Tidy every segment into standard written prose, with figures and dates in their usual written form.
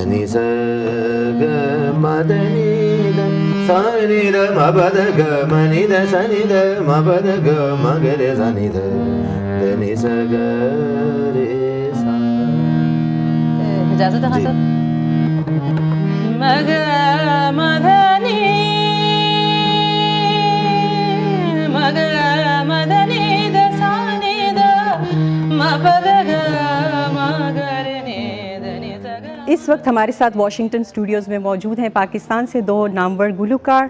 ధని స గ మదని ద సని ద మబద గ మని ద సని ద మబద గ మగరే సని ద ధని స గ రే సా। इजाजत है हाँ सर। मग मदनी मग मदनी द सानी द मपद ग मगरने दनि सग। इस वक्त हमारे साथ वॉशिंगटन स्टूडियोज़ में मौजूद हैं पाकिस्तान से दो नामवर गुलकार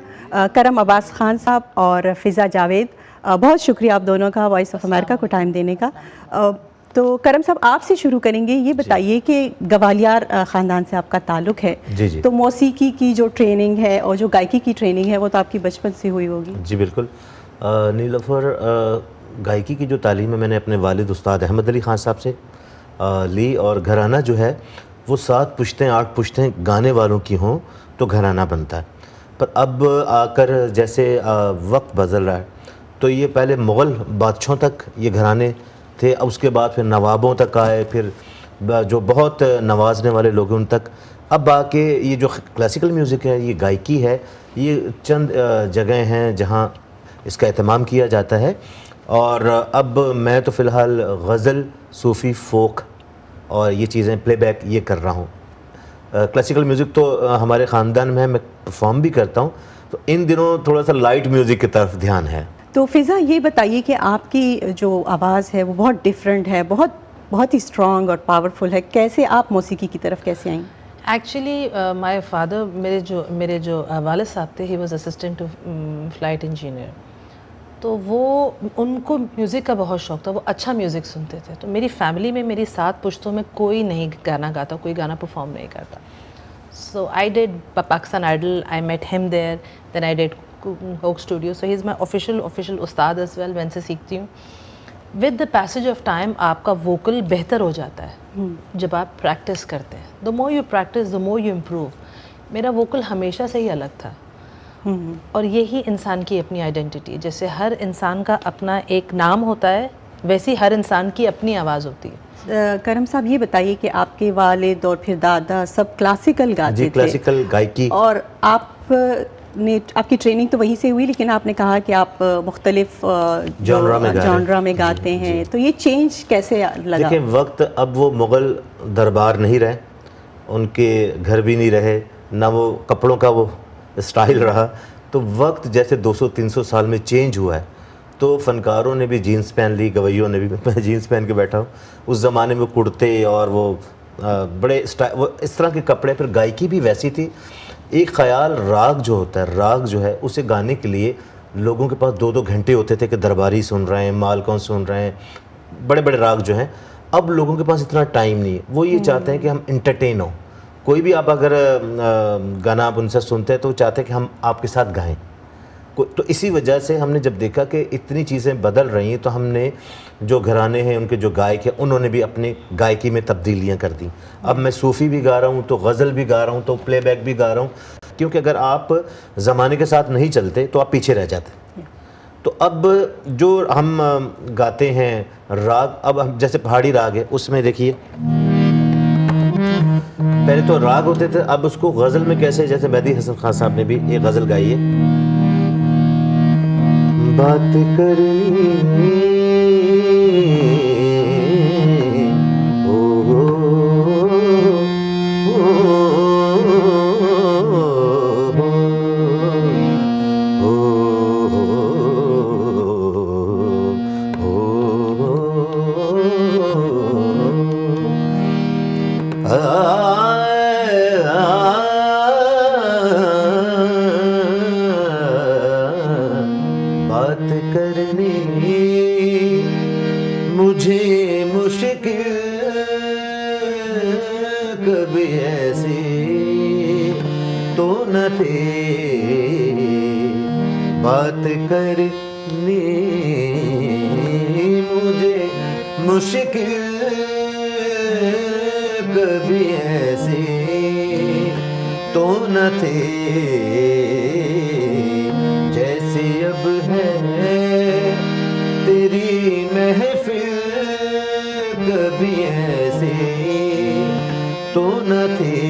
करम अब्बास खान साहब और फ़िज़ा जावेद। बहुत शुक्रिया आप दोनों का वॉइस ऑफ अमेरिका को टाइम देने का। तो करम साहब आपसे शुरू करेंगे, ये बताइए कि गवालियार ख़ानदान से आपका ताल्लुक़ है जी। तो मौसीकी की जो ट्रेनिंग है और जो गायकी की ट्रेनिंग है वो तो आपकी बचपन से हुई होगी। जी बिल्कुल। नीलोफ़र गायकी की जो तालीम है मैंने अपने वालिद उस्ताद अहमद अली ख़ान साहब से ली, और घराना जो है वो 7 पुश्तें 8 पुश्तें गाने वालों की हों तो घराना बनता है। पर अब आकर जैसे वक्त बदल रहा है तो ये पहले मुग़ल बादशाहों तक ये घराने थे, उसके बाद फिर नवाबों तक आए, फिर जो बहुत नवाजने वाले लोग हैं उन तक। अब आके ये जो क्लासिकल म्यूज़िक है, ये गायकी है, ये चंद जगह हैं जहाँ इसका एहतमाम किया जाता है। और अब मैं तो फ़िलहाल गज़ल, सूफ़ी, फ़ोक और ये चीज़ें प्लेबैक ये कर रहा हूँ। क्लासिकल म्यूज़िक तो हमारे ख़ानदान में है, मैं परफॉर्म भी करता हूँ, तो इन दिनों थोड़ा सा लाइट म्यूज़िक की तरफ ध्यान है। तो फ़िज़ा ये बताइए कि आपकी जो आवाज़ है वो बहुत डिफरेंट है, बहुत ही स्ट्रॉन्ग और पावरफुल है, कैसे आप मौसीकी की तरफ कैसे आईं? एक्चुअली माय फादर मेरे जो वालिद साहब थे, he was assistant to flight engineer, तो वो उनको म्यूज़िक का बहुत शौक़ था, वो अच्छा म्यूज़िक सुनते थे। तो मेरी फैमिली में मेरी 7 पुश्तों में कोई नहीं गाना गाता, कोई गाना परफॉर्म नहीं करता। So I did Pakistan Idol, I met him there, then I did Coke Studio, so he is my official उस्ताद एज वेल, वैन से सीखती हूँ। With the passage of time आपका वोकल बेहतर हो जाता है जब आप प्रैक्टिस करते हैं। The more you practice the more you improve. मेरा वोकल हमेशा से ही अलग था और यही इंसान की अपनी आइडेंटिटी है। जैसे हर इंसान का अपना एक नाम होता है, वैसी हर इंसान की अपनी आवाज़ होती है। करम साहब ये बताइए कि आपके वालिद और फिर दादा सब क्लासिकल गाते थे, क्लासिकल गायकी, और आपकी ट्रेनिंग तो वहीं से हुई, लेकिन आपने कहा कि आप मुख्तलिफ जॉनरा में गाते हैं, तो ये चेंज कैसे लगा? देखिए वक्त, अब वो मुग़ल दरबार नहीं रहे, उनके घर भी नहीं रहे, ना वो कपड़ों का वो स्टाइल रहा, तो वक्त जैसे 200-300 साल में चेंज हुआ है, तो फ़नकारों ने भी जीन्स पहन ली, गवैयों ने भी, मैं जीन्स पहन के बैठा हूँ, उस ज़माने में कुर्ते और वो बड़े स्टाइल, वो इस तरह के कपड़े, पर गायकी भी वैसी थी। एक ख़याल, राग जो होता है, राग जो है उसे गाने के लिए लोगों के पास 2-2 घंटे होते थे कि दरबारी सुन रहे हैं, मालकौन सुन रहे हैं, बड़े बड़े राग जो हैं। अब लोगों के पास इतना टाइम नहीं है, वो ये चाहते हैं कि हम इंटरटेन हों। कोई भी आप अगर गाना आप उनसे सुनते हैं तो वो चाहते हैं कि हम आपके साथ गाएं। तो इसी वजह से हमने जब देखा कि इतनी चीज़ें बदल रही हैं, तो हमने जो घराने हैं, उनके जो गायक हैं, उन्होंने भी अपनी गायकी में तब्दीलियां कर दी। अब मैं सूफ़ी भी गा रहा हूँ, तो गज़ल भी गा रहा हूँ, तो प्लेबैक भी गा रहा हूँ, क्योंकि अगर आप ज़माने के साथ नहीं चलते तो आप पीछे रह जाते। तो अब जो हम गाते हैं राग, अब हम जैसे पहाड़ी राग है, उसमें देखिए पहले तो राग होते थे, अब उसको गज़ल में कैसे, जैसे मेहदी हसन खान साहब ने भी एक गज़ल गाई है, बात करनी मुझे मुश्किल कभी ऐसी तो न थे, बात करनी मुझे मुश्किल कभी ऐसी तो न थे, जैसे अब है तेरी महफिल कभी ऐसे तो न थे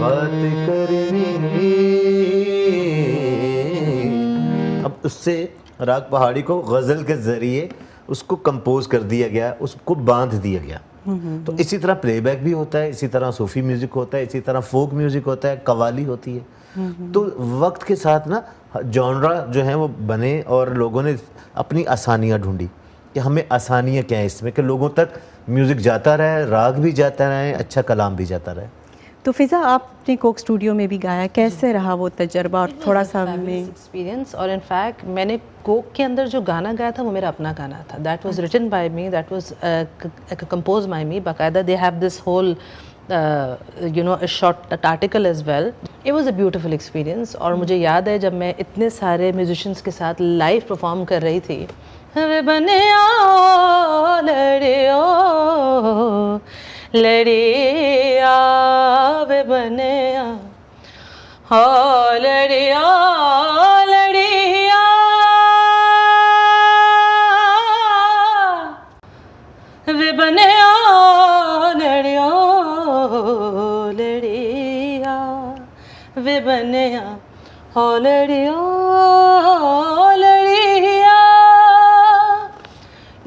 बात करनी। अब उससे राग पहाड़ी को गज़ल के ज़रिए उसको कंपोज कर दिया गया, उसको बांध दिया गया। तो इसी तरह प्लेबैक भी होता है, इसी तरह सूफ़ी म्यूज़िक होता है, इसी तरह फोक म्यूज़िक होता है, कव्वाली होती है। तो वक्त के साथ ना जॉनरा जो है वो बने और लोगों ने अपनी आसानियाँ ढूंढी कि हमें आसानियाँ क्या है इसमें कि लोगों तक म्यूज़िक जाता रहे, राग भी जाता रहे, अच्छा कलाम भी जाता रहे। तो फिज़ा आपने कोक स्टूडियो में भी गाया, कैसे रहा वो तजर्बा और थोड़ा सा हमें एक्सपीरियंस। और इनफैक्ट मैंने कोक के अंदर जो गाना गाया था वो मेरा अपना गाना था। That was written by me, that was compose by me. बाकायदा they have this whole you know short article as well. It was a beautiful experience. और मुझे याद है जब मैं इतने सारे म्यूजिशियंस के साथ लाइव परफॉर्म कर रही थी, वे बने आओ लड़ियो लड़िया वे बने हो लड़िया लड़िया वे बने लड़ियो लड़िया वे बने हो लड़ियो लड़िया।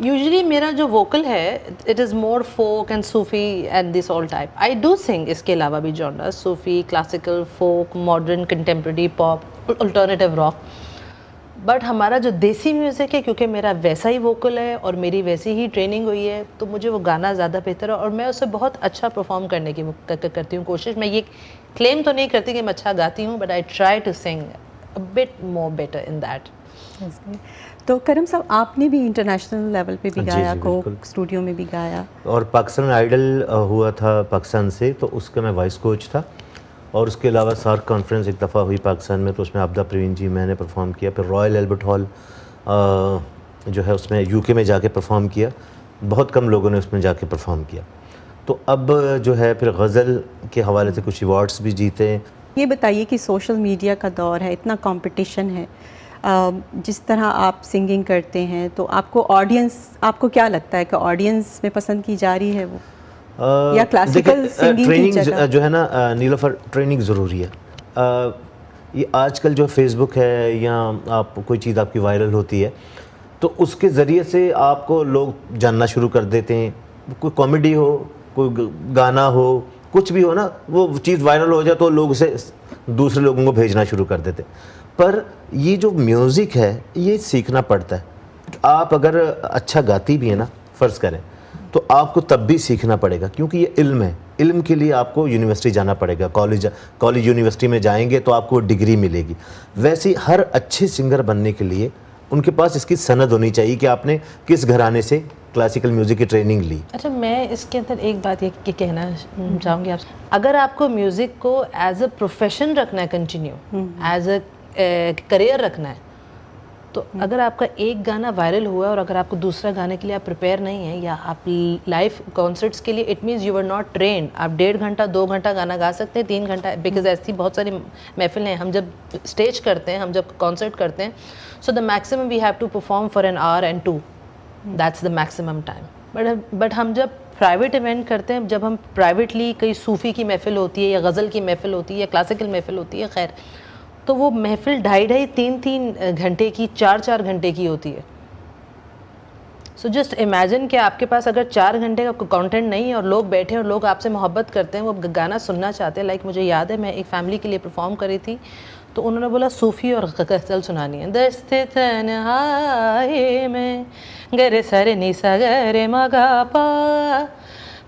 यूजली मेरा जो वोकल है it is more folk and Sufi and this all type. I do sing इसके अलावा भी genres, Sufi, classical, folk, modern, contemporary, pop, alternative rock. But हमारा जो देसी म्यूज़िक है, क्योंकि मेरा वैसा ही वोकल है और मेरी वैसी ही ट्रेनिंग हुई है, तो मुझे वो गाना ज़्यादा बेहतर है और मैं उसे बहुत अच्छा परफॉर्म करने की करती हूँ कोशिश। मैं ये क्लेम तो नहीं करती कि मैं अच्छा गाती हूँ, but I try to sing a bit more better in that. तो करम साहब आपने भी इंटरनेशनल लेवल पे भी जी, गाया, जी, कोक बिल्कुल। स्टूडियो में भी गाया। और पाकिस्तान आइडल हुआ था पाकिस्तान से, तो उसका मैं वॉइस कोच था। और उसके अलावा सार्क कॉन्फ्रेंस एक दफ़ा हुई पाकिस्तान में, तो उसमें आबदा प्रवीण जी मैंने परफॉर्म किया। फिर रॉयल एल्बर्ट हॉल जो है उसमें यूके में जाके परफॉर्म किया। बहुत कम लोगों ने उसमें जाके परफॉर्म किया। तो अब जो है फिर गज़ल के हवाले से कुछ अवार्ड्स भी जीते। ये बताइए कि सोशल मीडिया का दौर है, इतना कंपटीशन है, जिस तरह आप सिंगिंग करते हैं तो आपको ऑडियंस, आपको क्या लगता है कि ऑडियंस में पसंद की जा रही है वो या क्लासिकल सिंगिंग की ट्रेनिंग जगह? जो है ना नीलोफर, ट्रेनिंग ज़रूरी है। ये आजकल जो फेसबुक है या आप कोई चीज़ आपकी वायरल होती है तो उसके ज़रिए से आपको लोग जानना शुरू कर देते हैं। कोई कॉमेडी हो, कोई गाना हो, कुछ भी हो ना, वो चीज़ वायरल हो जाए तो लोग उसे दूसरे लोगों को भेजना शुरू कर देते। पर ये जो म्यूज़िक है ये सीखना पड़ता है। आप अगर अच्छा गाती भी है ना, फ़र्ज़ करें, तो आपको तब भी सीखना पड़ेगा, क्योंकि ये इल्म है। इल्म के लिए आपको यूनिवर्सिटी जाना पड़ेगा, कॉलेज यूनिवर्सिटी में जाएंगे तो आपको डिग्री मिलेगी। वैसे ही हर अच्छे सिंगर बनने के लिए उनके पास इसकी सनद होनी चाहिए कि आपने किस घराने से क्लासिकल म्यूज़िक की ट्रेनिंग ली। अच्छा, मैं इसके अंदर एक बात ये कहना चाहूँगी आपसे, अगर आपको म्यूज़िक को एज अ प्रोफेशन रखना है, कंटिन्यू एज अ करियर रखना है, तो अगर आपका एक गाना वायरल हुआ है और अगर आपको दूसरा गाने के लिए आप प्रिपेयर नहीं है या आप लाइव कॉन्सर्ट्स के लिए, it means you are not trained. आप 1.5 घंटा 2 घंटा गाना गा सकते हैं, 3 घंटा, बिकॉज ऐसी बहुत सारी महफिल हैं। हम जब स्टेज करते हैं, हम जब कॉन्सर्ट करते हैं, so the maximum we have to perform for an hour and 2, that's the maximum time. But हम जब प्राइवेट इवेंट करते हैं, जब हम प्राइवेटली कई सूफ़ी की महफिल होती है या गज़ल की महफिल होती है या क्लासिकल महफिल होती है, खैर, तो वो महफिल 2.5-2.5, 3-3 घंटे की, 4-4 घंटे की होती है। सो जस्ट इमेजिन कि आपके पास अगर 4 घंटे का कंटेंट नहीं है और लोग बैठे और लोग आपसे मोहब्बत करते हैं, वो गाना सुनना चाहते हैं। लाइक मुझे याद है मैं एक फैमिली के लिए परफॉर्म कर रही थी, तो उन्होंने बोला सूफ़ी और गज़ल सुनानी है। दस्ते तन्हाई में गरे सरे निसा गरे मगा पा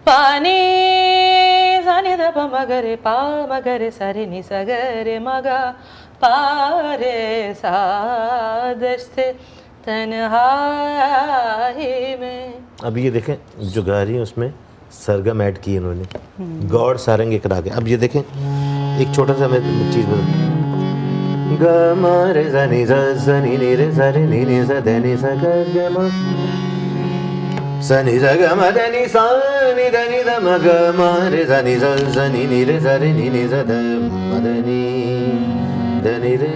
पानी सानी द प मगरे पा मगरे सरे निसा गरे मगा पारे सा दस्ते तन्हाई में। अब ये देखें जो गा रही है उसमें सरगम ऐड की इन्होंने, गौड़ सारंग एक राग है। अब ये देखें एक छोटा सा मैं चीज़ बता, ग म रे ज नि ज नि नि रे ज रे नि नि ज ध नि स ग ग म स नि ज ग म ध नि सा नि ध नि ध म ग म रे ज नि ज नि नि रे ज रे नि नि ज ध म ध नि ध नि रे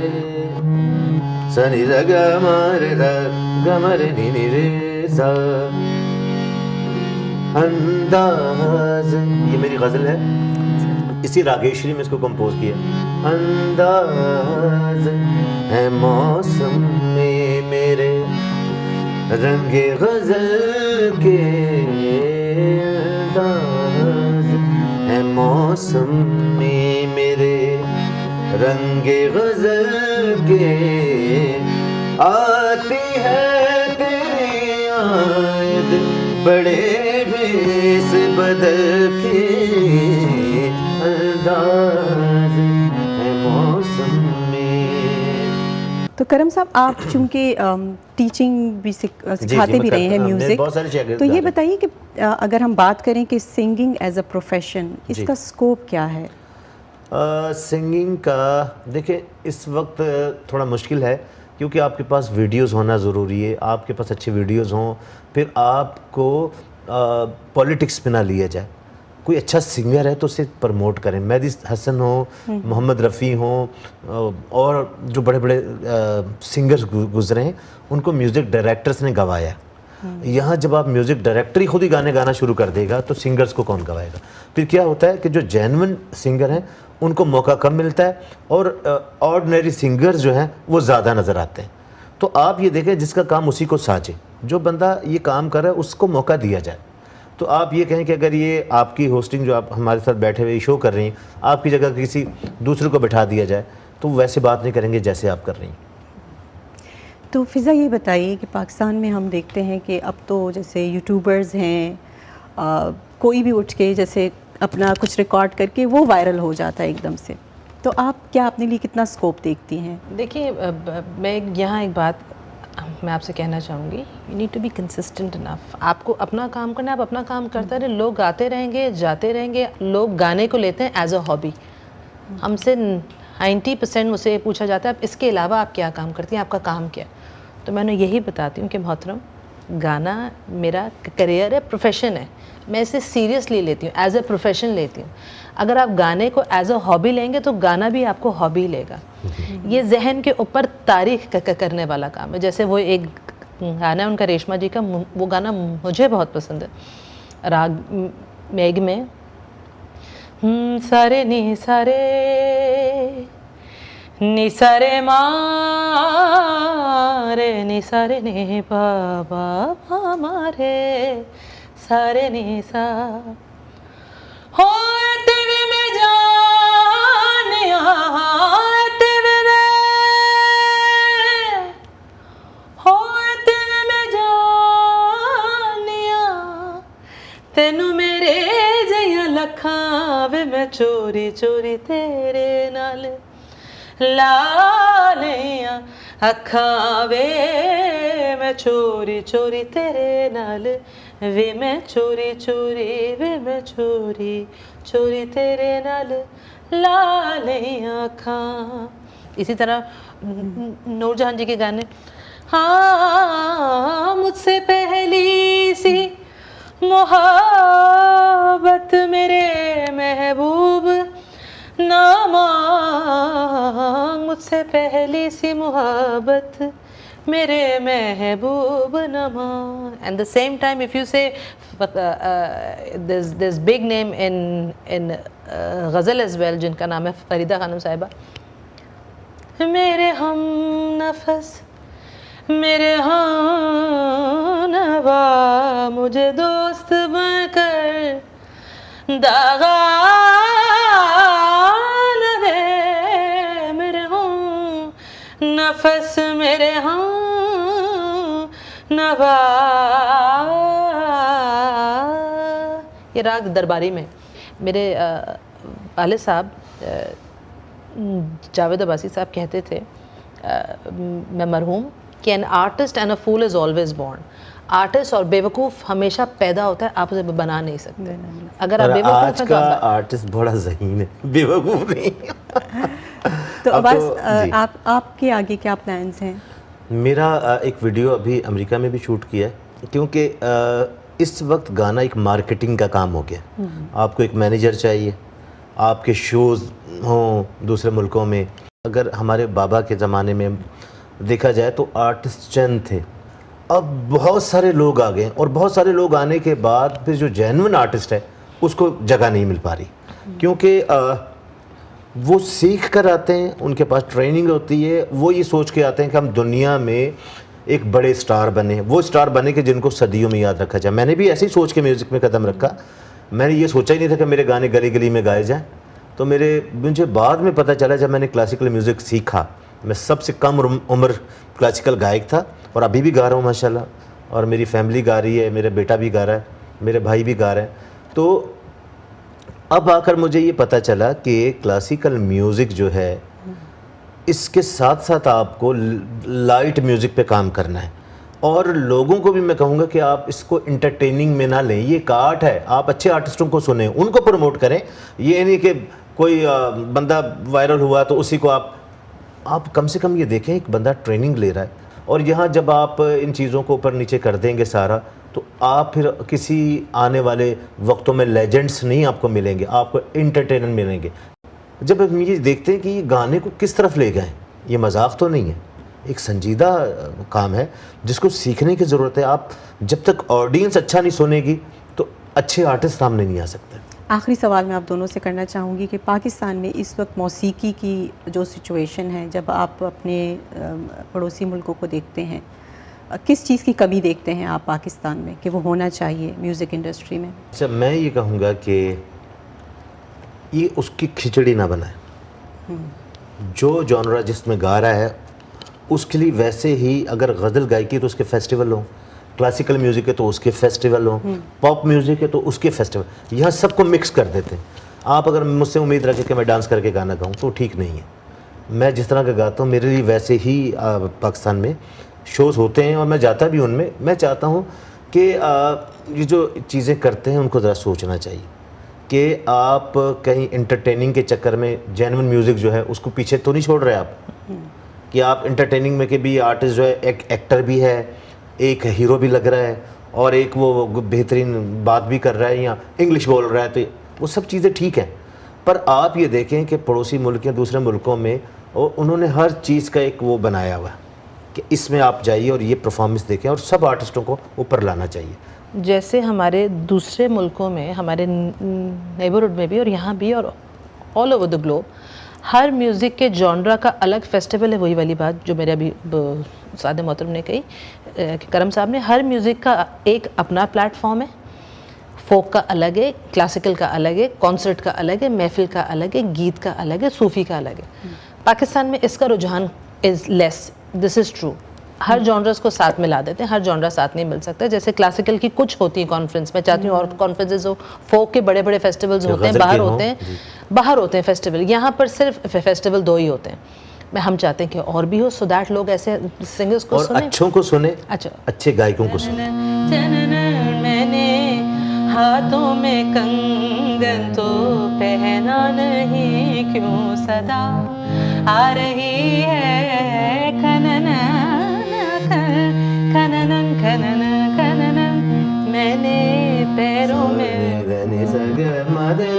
स नि ज ग म रे ध ग म रे नि नि रे सा। अंदाज, ये मेरी गज़ल है, इसी रागेश्वरी में इसको कंपोज किया। अंदाज है मौसम में मेरे रंगे गज़ल के, अंदाज है मौसम में मेरे रंगे गज़ल के, आती है तेरी आयत बड़े भेस बदल के, अंदाज है मौसम में। तो करम साहब, आप चूँकि टीचिंग भी सिखाते मैं भी रहे हैं करता- मेरे म्यूज़िक, बहुत सारे शागिर्द तो ये हैं। बताइए कि अगर हम बात करें कि सिंगिंग एज अ प्रोफेशन, इसका स्कोप क्या है? सिंगिंग का देखिए इस वक्त थोड़ा मुश्किल है, क्योंकि आपके पास वीडियोस होना ज़रूरी है, आपके पास अच्छे वीडियोस हों, फिर आपको पॉलिटिक्स में ना लिया जाए। कोई अच्छा सिंगर है तो उसे प्रमोट करें, मेहदी हसन हो, मोहम्मद रफ़ी हो, और जो बड़े बड़े सिंगर्स गुजरे हैं उनको म्यूज़िक डायरेक्टर्स ने गवाया। यहाँ जब आप म्यूज़िक डायरेक्टर ही खुद ही गाने गाना शुरू कर देगा तो सिंगर्स को कौन गवाएगा? फिर क्या होता है कि जो जेन्युइन सिंगर हैं उनको मौका कम मिलता है, और ऑर्डिनरी सिंगर्स जो हैं वो ज़्यादा नज़र आते हैं। तो आप ये देखें, जिसका काम उसी को साझे, जो बंदा ये काम कर रहा है उसको मौका दिया जाए। तो आप ये कहें कि अगर ये आपकी होस्टिंग जो आप हमारे साथ बैठे हुए शो कर रही हैं, आपकी जगह किसी दूसरे को बैठा दिया जाए तो वैसे बात नहीं करेंगे जैसे आप कर रही हैं। तो फ़िज़ा, ये बताइए कि पाकिस्तान में हम देखते हैं कि अब तो जैसे यूट्यूबर्स हैं, कोई भी उठ के जैसे अपना कुछ रिकॉर्ड करके वो वायरल हो जाता है एकदम से, तो आप क्या अपने लिए कितना स्कोप देखती हैं? देखिए, मैं यहाँ एक बात मैं आपसे कहना चाहूँगी, you need to be consistent enough. आपको अपना काम करना है, आप अपना काम करते रहे, लोग गाते रहेंगे, जाते रहेंगे। लोग गाने को लेते हैं एज अ हॉबी। हमसे 90% मुझसे पूछा जाता है आप इसके अलावा आप क्या काम करती हैं, आपका काम क्या है? तो मैं यही बताती हूँ कि मोहतरम, गाना मेरा करियर है, प्रोफेशन है, मैं इसे सीरियसली लेती हूँ, एज अ प्रोफेशन लेती हूँ। अगर आप गाने को एज अ हॉबी लेंगे तो गाना भी आपको हॉबी लेगा। ये जहन के ऊपर तारीख करने वाला काम है। जैसे वो एक गाना है उनका, रेशमा जी का, वो गाना मुझे बहुत पसंद है, राग मेघ में, सारे नी सारे मारे नी सारे नी बाबा मारे सारे नी सा हो तेरे में जानिया तेरे में हो तेरे में जानिया तेनू मेरे जया लखां वे मैं चोरी चोरी तेरे नाल लालियां अखां वे मैं चोरी चोरी तेरे नाल वे मैं चोरी चोरी वे मैं चोरी चोरी तेरे नाल लालियां अखां। इसी तरह नूरजहान जी के गाने, हाँ मुझसे पहली सी मोहब्बत मेरे महबूब ना मांग, मुझसे पहली सी मोहब्बत मेरे महबूब न मांग। And the same time if you say this big name in ghazal as well, जिनका नाम है फरीदा खानम साहिबा। मेरे हम नफस मेरे हमनवा मुझे दोस्त बनकर दागा न दे, मेरे हम नफस मेरे हम नवा। ये राग दरबारी में मेरे वाले साहब जावेद अब्बासी साहब कहते थे, मैं मरहूम, कि an artist and a fool is always born. Artist और बेवकूफ़ हमेशा पैदा होता है, आप उसे बना नहीं सकते। अगर आप बेवकूफ़ आज हैं का तो आर्टिस्ट बड़ा ज़हीन है, बेवकूफ़ नहीं। तो अब बस जी। आपके आगे क्या प्लान्स हैं? मेरा एक वीडियो अभी अमेरिका में भी शूट किया है, क्योंकि इस वक्त गाना एक मार्केटिंग का काम हो गया। आपको एक मैनेजर चाहिए, आपके शोज़ हों दूसरे मुल्कों में। अगर हमारे बाबा के ज़माने में देखा जाए तो आर्टिस्ट चंद थे, अब बहुत सारे लोग आ गए और बहुत सारे लोग आने के बाद फिर जो जेन्युइन आर्टिस्ट है उसको जगह नहीं मिल पा रही, क्योंकि वो सीख कर आते हैं, उनके पास ट्रेनिंग होती है, वो ये सोच के आते हैं कि हम दुनिया में एक बड़े स्टार बने, वो स्टार बने कि जिनको सदियों में याद रखा जाए। मैंने भी ऐसे ही सोच के म्यूज़िक में कदम रखा। मैंने ये सोचा ही नहीं था कि मेरे गाने गली गली में गाए जाएँ। तो मुझे बाद में पता चला जब मैंने क्लासिकल म्यूज़िक सीखा, मैं सबसे कम उम्र क्लासिकल गायक था और अभी भी गा रहा हूँ माशाल्लाह, और मेरी फैमिली गा रही है, मेरा बेटा भी गा रहा है, मेरे भाई भी गा रहे हैं। तो अब आकर मुझे ये पता चला कि क्लासिकल म्यूज़िक जो है, इसके साथ साथ आपको लाइट म्यूज़िक पे काम करना है। और लोगों को भी मैं कहूँगा कि आप इसको इंटरटेनिंग में ना लें, ये एक आर्ट है। आप अच्छे आर्टिस्टों को सुनें, उनको प्रमोट करें। ये नहीं कि कोई बंदा वायरल हुआ तो उसी को आप कम से कम ये देखें एक बंदा ट्रेनिंग ले रहा है। और यहाँ जब आप इन चीज़ों को ऊपर नीचे कर देंगे सारा, तो आप फिर किसी आने वाले वक्तों में लेजेंड्स नहीं आपको मिलेंगे, आपको इंटरटेनर मिलेंगे। जब हम ये देखते हैं कि ये गाने को किस तरफ ले गए, ये मजाक तो नहीं है, एक संजीदा काम है जिसको सीखने की ज़रूरत है। आप जब तक ऑडियंस अच्छा नहीं सुनेगी तो अच्छे आर्टिस्ट सामने नहीं आ सकते। आखिरी सवाल मैं आप दोनों से करना चाहूँगी कि पाकिस्तान में इस वक्त मौसीकी की जो सिचुएशन है, जब आप अपने पड़ोसी मुल्कों को देखते हैं, किस चीज़ की कमी देखते हैं आप पाकिस्तान में कि वो होना चाहिए म्यूज़िक इंडस्ट्री में? अच्छा, मैं ये कहूँगा कि ये उसकी खिचड़ी ना बनाए। जो जॉनरा जिसमें गा रहा है उसके लिए वैसे ही, अगर गज़ल गायकी तो उसके फेस्टिवल हों, क्लासिकल म्यूज़िक है तो उसके फेस्टिवल हों, पॉप म्यूज़िक है तो उसके फेस्टिवल। यहाँ सबको मिक्स कर देते हैं। आप अगर मुझसे उम्मीद रखें कि मैं डांस करके गाना गाऊँ तो ठीक नहीं है। मैं जिस तरह का गाता हूँ, मेरे लिए वैसे ही पाकिस्तान में शोज़ होते हैं और मैं जाता भी उनमें। मैं चाहता हूँ कि ये जो चीज़ें करते हैं उनको ज़रा सोचना चाहिए कि आप कहीं इंटरटेनिंग के चक्कर में जेन्युइन म्यूज़िक जो है उसको पीछे तो नहीं छोड़ रहे आप, कि आप इंटरटेनिंग में के भी आर्टिस्ट जो है एक एक्टर भी है, एक हीरो भी लग रहा है और एक वो बेहतरीन बात भी कर रहा है या इंग्लिश बोल रहा है, तो वो सब चीज़ें ठीक हैं। पर आप ये देखें कि पड़ोसी मुल्क या दूसरे मुल्कों में उन्होंने हर चीज़ का एक वो बनाया हुआ है कि इसमें आप जाइए और ये परफॉर्मेंस देखें, और सब आर्टिस्टों को ऊपर लाना चाहिए। जैसे हमारे दूसरे मुल्कों में, हमारे नेबरहुड में भी और यहाँ भी और all over the globe, her music के जॉनरा का अलग फेस्टिवल है। वही वाली बात जो मेरे अभी सादे मोहतरम ने कही, करम साहब ने, हर म्यूज़िक का एक अपना प्लेटफॉर्म है। फोक का अलग है, क्लासिकल का अलग है, कॉन्सर्ट का अलग है, महफिल का अलग है, गीत का अलग है, सूफ़ी का अलग है। पाकिस्तान में इसका रुझान is less, this is true. Her genres को साथ में ला देते हैं, हर जॉनरा साथ नहीं मिल सकता। जैसे क्लासिकल की कुछ होती है कॉन्फ्रेंस, मैं चाहती हूँ और कॉन्फ्रेंसेज हो, फोक के बड़े बड़े फेस्टिवल्स होते हैं, बाहर होते हैं फेस्टिवल। यहाँ पर सिर्फ फेस्टिवल 2 ही होते हैं। हम चाहते हैं कि और भी हो, सो दैट लोग ऐसे सिंगर्स को सुने, अच्छों को सुने, अच्छा अच्छे गायकों को सुने। मैंने हाथों में कंगन तो पहना नहीं, क्यों सदा आ रही है खनन खनन खनन खनन, मैंने पैरों में मगरे।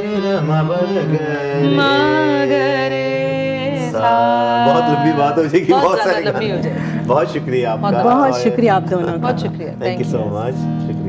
बहुत लंबी बात हो जाएगी, बहुत सारी लंबी हो जाएगी। बहुत शुक्रिया आपका, बहुत शुक्रिया आप दोनों का। बहुत शुक्रिया, थैंक यू सो मच, शुक्रिया।